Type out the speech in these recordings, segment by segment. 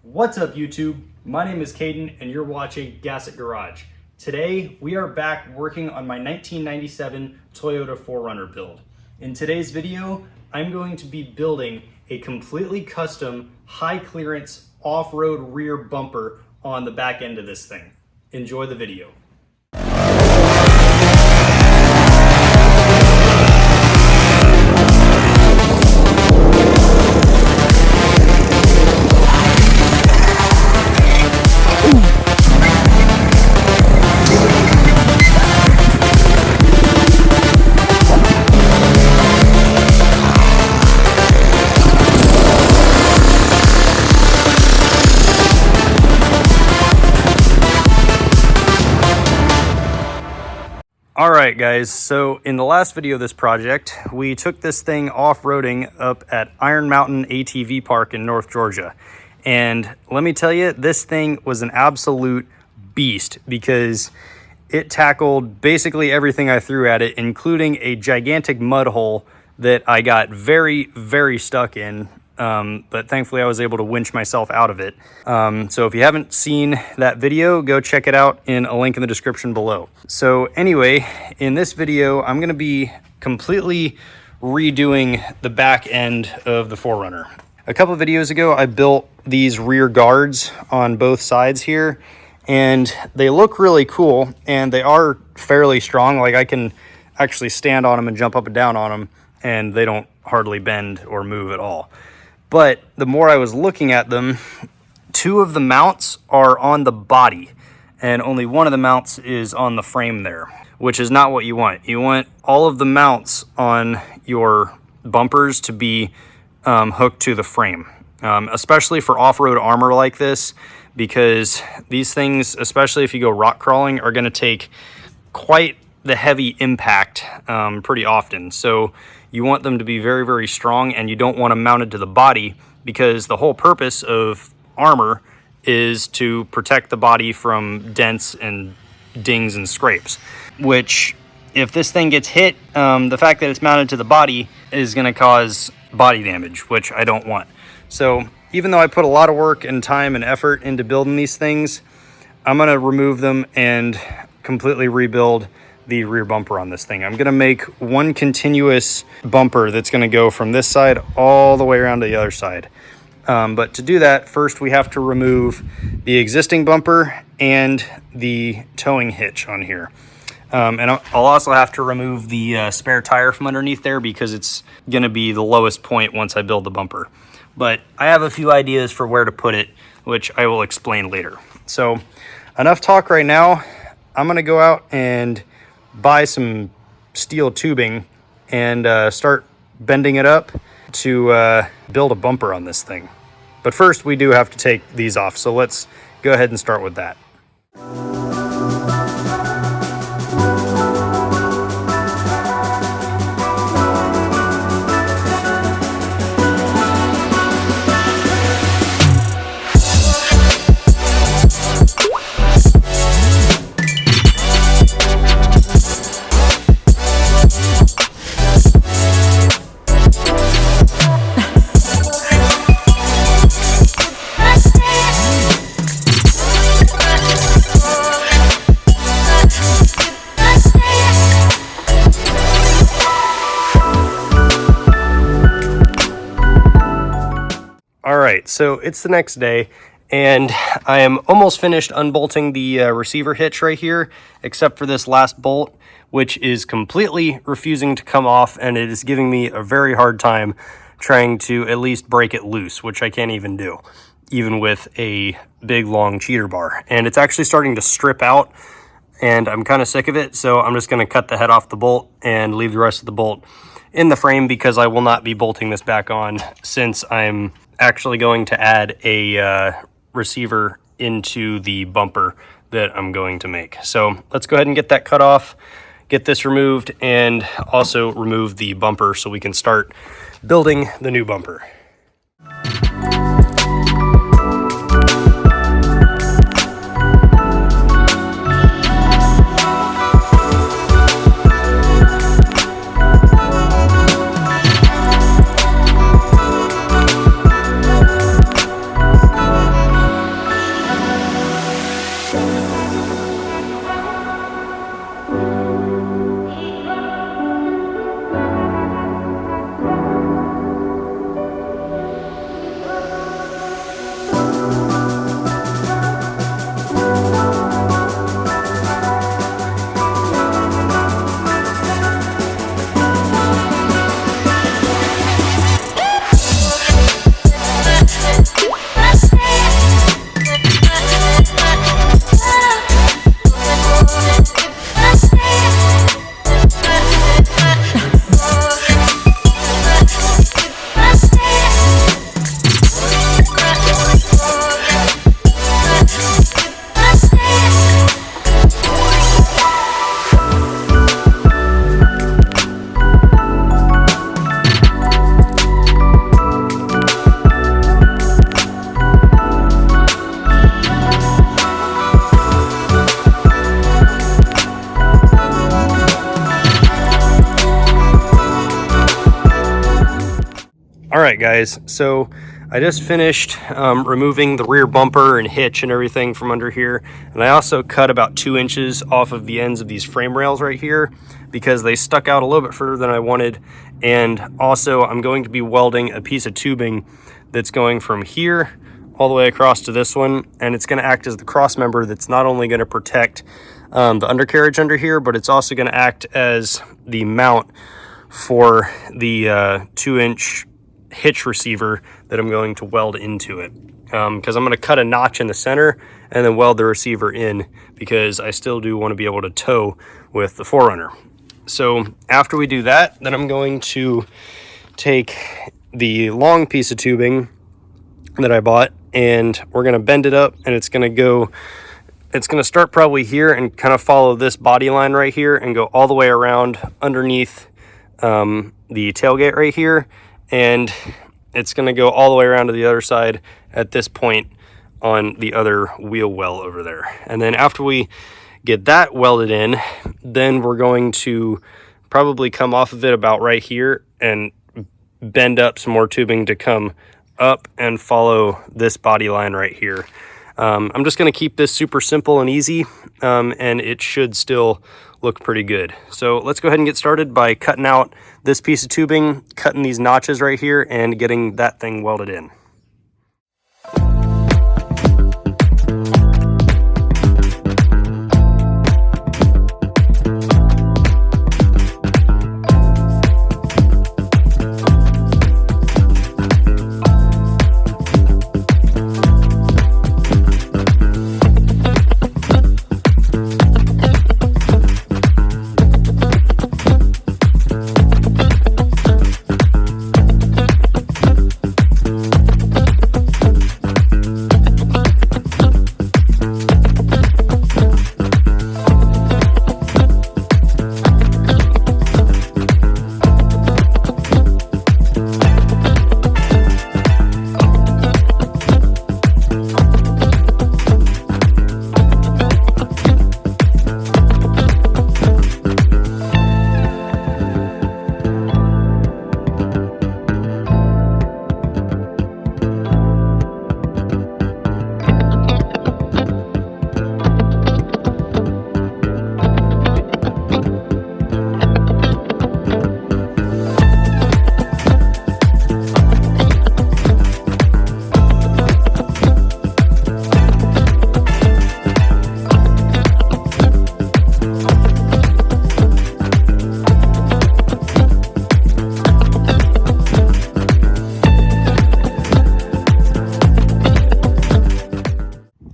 What's up YouTube? My name is Caden and you're watching Gas It Garage. Today we are back working on my 1997 Toyota 4Runner build. In today's video, I'm going to be building a completely custom high clearance off-road rear bumper on the back end of this thing. Enjoy the video. Alright guys, so in the last video of this project, we took this thing off-roading up at Iron Mountain ATV Park in North Georgia. And let me tell you, this thing was an absolute beast because it tackled basically everything I threw at it, including a gigantic mud hole that I got very, very stuck in. But thankfully I was able to winch myself out of it. So if you haven't seen that video, go check it out in a link in the description below. So anyway, in this video, I'm going to be completely redoing the back end of the 4Runner. A couple of videos ago, I built these rear guards on both sides here, and they look really cool and they are fairly strong. Like I can actually stand on them and jump up and down on them, and they don't hardly bend or move at all. But the more I was looking at them, two of the mounts are on the body and only one of the mounts is on the frame there, which is not what you want. You want all of the mounts on your bumpers to be hooked to the frame, especially for off-road armor like this, because these things, especially if you go rock crawling, are going to take quite the heavy impact pretty often. So you want them to be very, very strong, and you don't want them mounted to the body because the whole purpose of armor is to protect the body from dents and dings and scrapes, which if this thing gets hit, the fact that it's mounted to the body is going to cause body damage, which I don't want. So even though I put a lot of work and time and effort into building these things, I'm going to remove them and completely rebuild the rear bumper on this thing. I'm going to make one continuous bumper that's going to go from this side all the way around to the other side. But to do that, first we have to remove the existing bumper and the towing hitch on here. And I'll also have to remove the spare tire from underneath there because it's going to be the lowest point once I build the bumper. But I have a few ideas for where to put it, which I will explain later. So enough talk right now. I'm going to go out and buy some steel tubing and start bending it up to build a bumper on this thing. But first we do have to take these off, so let's go ahead and start with that. Alright, so it's the next day, and I am almost finished unbolting the receiver hitch right here, except for this last bolt, which is completely refusing to come off, and it is giving me a very hard time trying to at least break it loose, which I can't even do, even with a big long cheater bar. And it's actually starting to strip out, and I'm kind of sick of it, so I'm just going to cut the head off the bolt and leave the rest of the bolt in the frame because I will not be bolting this back on since I'm actually going to add a receiver into the bumper that I'm going to make. So let's go ahead and get that cut off, get this removed, and also remove the bumper so we can start building the new bumper. right, guys, so I just finished removing the rear bumper and hitch and everything from under here, and I also cut about 2 inches off of the ends of these frame rails right here because they stuck out a little bit further than I wanted. And also I'm going to be welding a piece of tubing that's going from here all the way across to this one, and it's going to act as the cross member that's not only going to protect the undercarriage under here, but it's also going to act as the mount for the 2-inch hitch receiver that I'm going to weld into it, because I'm going to cut a notch in the center and then weld the receiver in, because I still do want to be able to tow with the 4Runner. So after we do that, then I'm going to take the long piece of tubing that I bought, and we're going to bend it up, and it's going to start probably here and kind of follow this body line right here and go all the way around underneath the tailgate right here, and it's going to go all the way around to the other side at this point on the other wheel well over there. And then after we get that welded in, then we're going to probably come off of it about right here and bend up some more tubing to come up and follow this body line right here. I'm just going to keep this super simple and easy, and it should still look pretty good. So let's go ahead and get started by cutting out this piece of tubing, cutting these notches right here, and getting that thing welded in.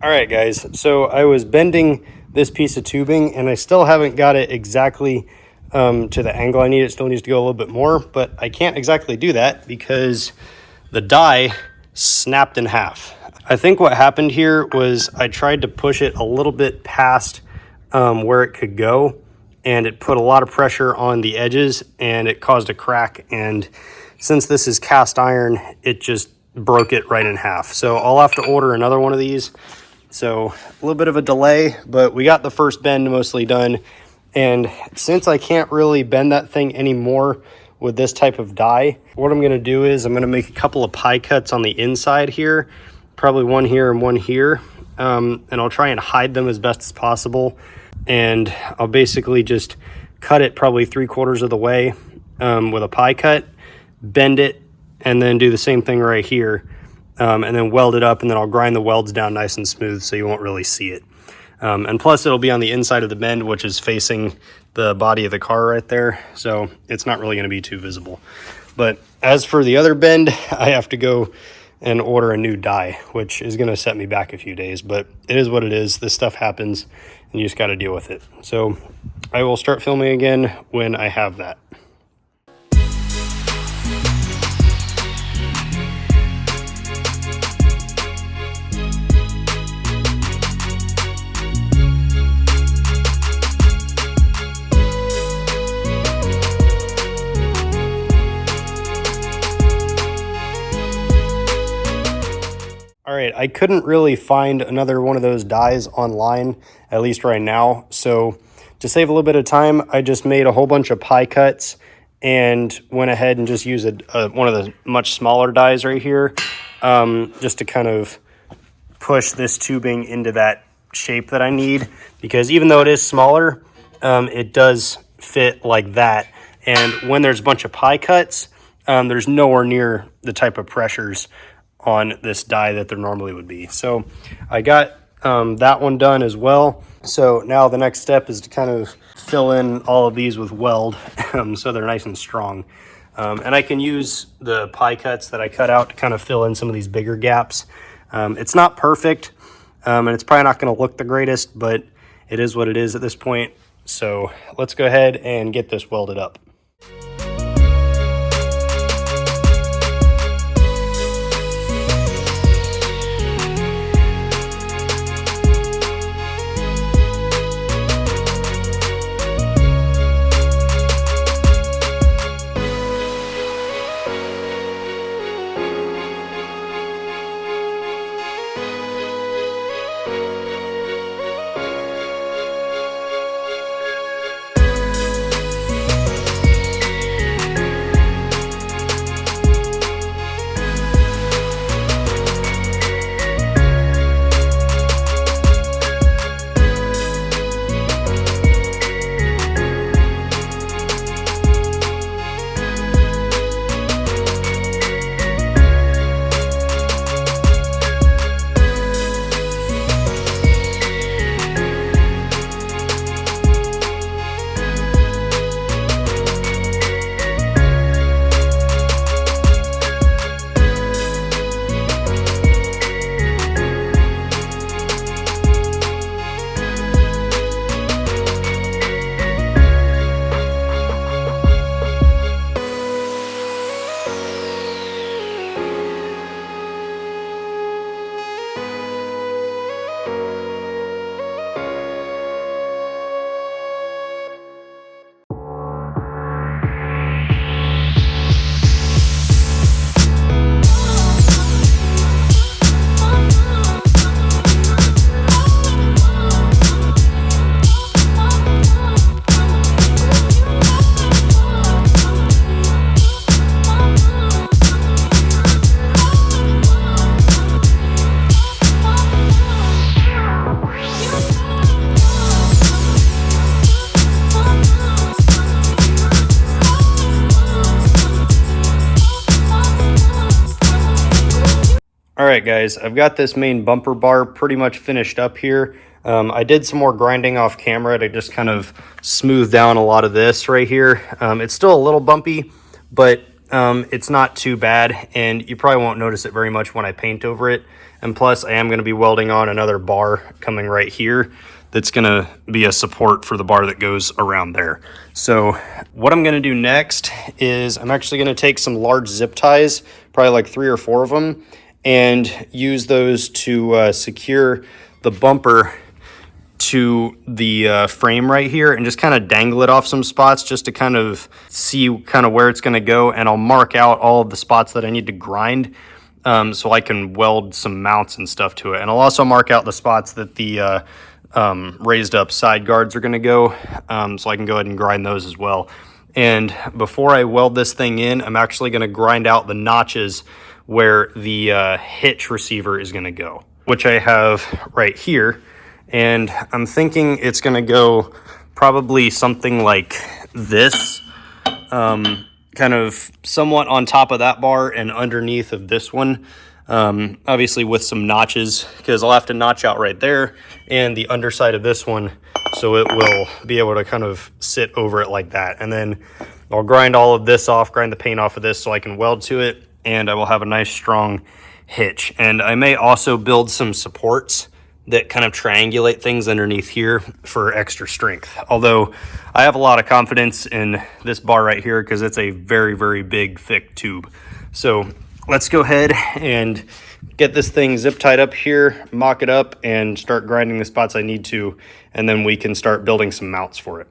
Alright guys, so I was bending this piece of tubing and I still haven't got it exactly to the angle I need. It still needs to go a little bit more, but I can't exactly do that because the die snapped in half. I think what happened here was I tried to push it a little bit past where it could go, and it put a lot of pressure on the edges and it caused a crack, and since this is cast iron, it just broke it right in half. So I'll have to order another one of these. So a little bit of a delay, but we got the first bend mostly done. And since I can't really bend that thing anymore with this type of die, what I'm gonna do is I'm gonna make a couple of pie cuts on the inside here, probably one here and one here. And I'll try and hide them as best as possible. And I'll basically just cut it probably 3/4 of the way with a pie cut, bend it, and then do the same thing right here. And then weld it up, and then I'll grind the welds down nice and smooth so you won't really see it. And plus it'll be on the inside of the bend, which is facing the body of the car right there, so it's not really going to be too visible. But as for the other bend, I have to go and order a new die, which is going to set me back a few days, but it is what it is. This stuff happens and you just got to deal with it. So I will start filming again when I have that. All right, I couldn't really find another one of those dies online, at least right now. So to save a little bit of time, I just made a whole bunch of pie cuts and went ahead and just used one of the much smaller dies right here, just to kind of push this tubing into that shape that I need, because even though it is smaller, it does fit like that. And when there's a bunch of pie cuts, there's nowhere near the type of pressures on this die that there normally would be. So I got that one done as well. So now the next step is to kind of fill in all of these with weld so they're nice and strong. And I can use the pie cuts that I cut out to kind of fill in some of these bigger gaps. It's not perfect, and it's probably not going to look the greatest, but it is what it is at this point. So let's go ahead and get this welded up. All right, guys, I've got this main bumper bar pretty much finished up here. I did some more grinding off camera to just kind of smooth down a lot of this right here. It's still a little bumpy, but it's not too bad, and you probably won't notice it very much when I paint over it. And plus, I am going to be welding on another bar coming right here that's going to be a support for the bar that goes around there. So what I'm going to do next is I'm actually going to take some large zip ties, probably like 3 or 4 of them, and use those to secure the bumper to the frame right here, and just kind of dangle it off some spots just to kind of see kind of where it's going to go. And I'll mark out all of the spots that I need to grind so I can weld some mounts and stuff to it. And I'll also mark out the spots that the raised up side guards are going to go, so I can go ahead and grind those as well. And before I weld this thing in, I'm actually going to grind out the notches where the hitch receiver is going to go, which I have right here. And I'm thinking it's going to go probably something like this, kind of somewhat on top of that bar and underneath of this one, obviously with some notches, because I'll have to notch out right there and the underside of this one, so it will be able to kind of sit over it like that. And then I'll grind all of this off, grind the paint off of this so I can weld to it, and I will have a nice strong hitch. And I may also build some supports that kind of triangulate things underneath here for extra strength. Although I have a lot of confidence in this bar right here because it's a very, very big, thick tube. So let's go ahead and get this thing zip tied up here, mock it up, and start grinding the spots I need to, and then we can start building some mounts for it.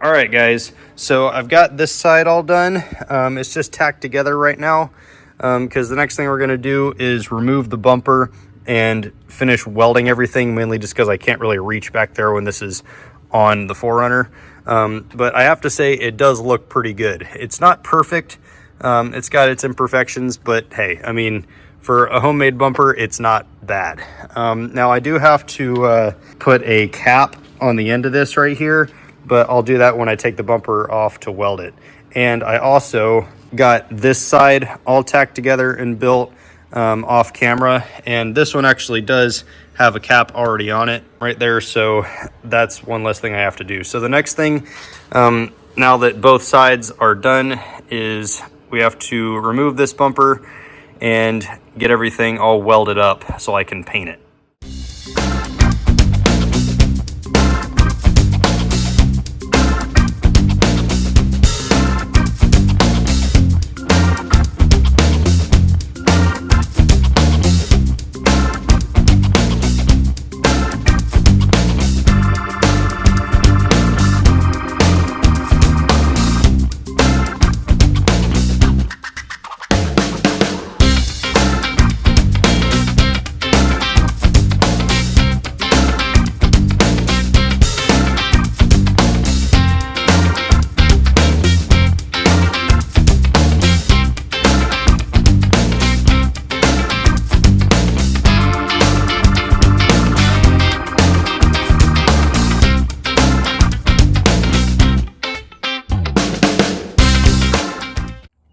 All right, guys, so I've got this side all done. It's just tacked together right now because the next thing we're gonna do is remove the bumper and finish welding everything, mainly just because I can't really reach back there when this is on the 4Runner. But I have to say it does look pretty good. It's not perfect. It's got its imperfections, but hey, I mean, for a homemade bumper, it's not bad. Now I do have to put a cap on the end of this right here, but I'll do that when I take the bumper off to weld it. And I also got this side all tacked together and built off camera, and this one actually does have a cap already on it right there, so that's one less thing I have to do. So the next thing, now that both sides are done, is we have to remove this bumper and get everything all welded up so I can paint it.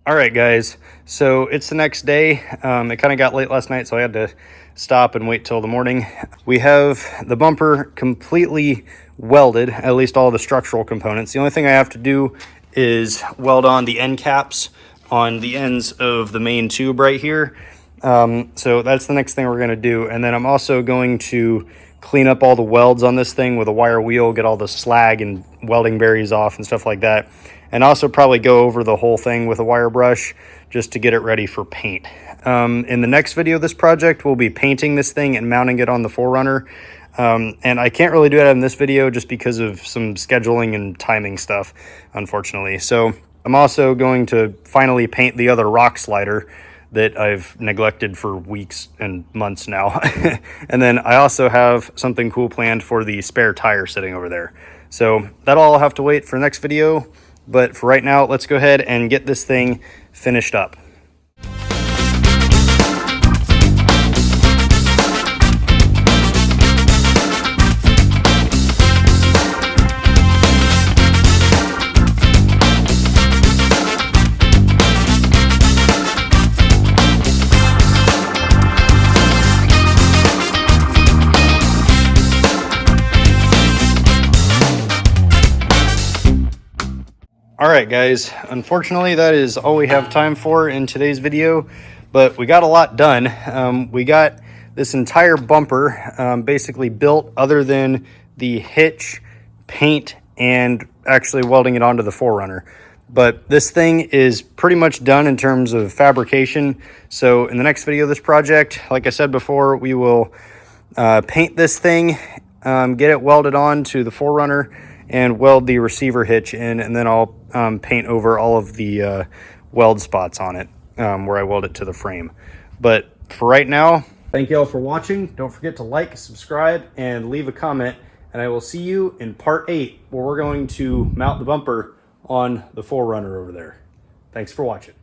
All right, guys, so it's the next day. It kind of got late last night, so I had to stop and wait till the morning. We have the bumper completely welded, at least all the structural components. The only thing I have to do is weld on the end caps on the ends of the main tube right here. So that's the next thing we're gonna do. And then I'm also going to clean up all the welds on this thing with a wire wheel, get all the slag and welding berries off and stuff like that. And also probably go over the whole thing with a wire brush just to get it ready for paint. In the next video of this project, we'll be painting this thing and mounting it on the 4Runner. And I can't really do that in this video just because of some scheduling and timing stuff, unfortunately. So I'm also going to finally paint the other rock slider that I've neglected for weeks and months now. And then I also have something cool planned for the spare tire sitting over there. So that'll all have to wait for the next video. But for right now, let's go ahead and get this thing finished up. All right, guys, unfortunately, that is all we have time for in today's video, but we got a lot done. We got this entire bumper basically built other than the hitch, paint, and actually welding it onto the 4Runner. But this thing is pretty much done in terms of fabrication. So in the next video of this project, like I said before, we will paint this thing, get it welded on to the 4Runner, and weld the receiver hitch in, and then I'll paint over all of the weld spots on it where I weld it to the frame. But for right now, thank you all for watching. Don't forget to like, subscribe, and leave a comment, and I will see you in part 8 where we're going to mount the bumper on the 4Runner over there. Thanks for watching.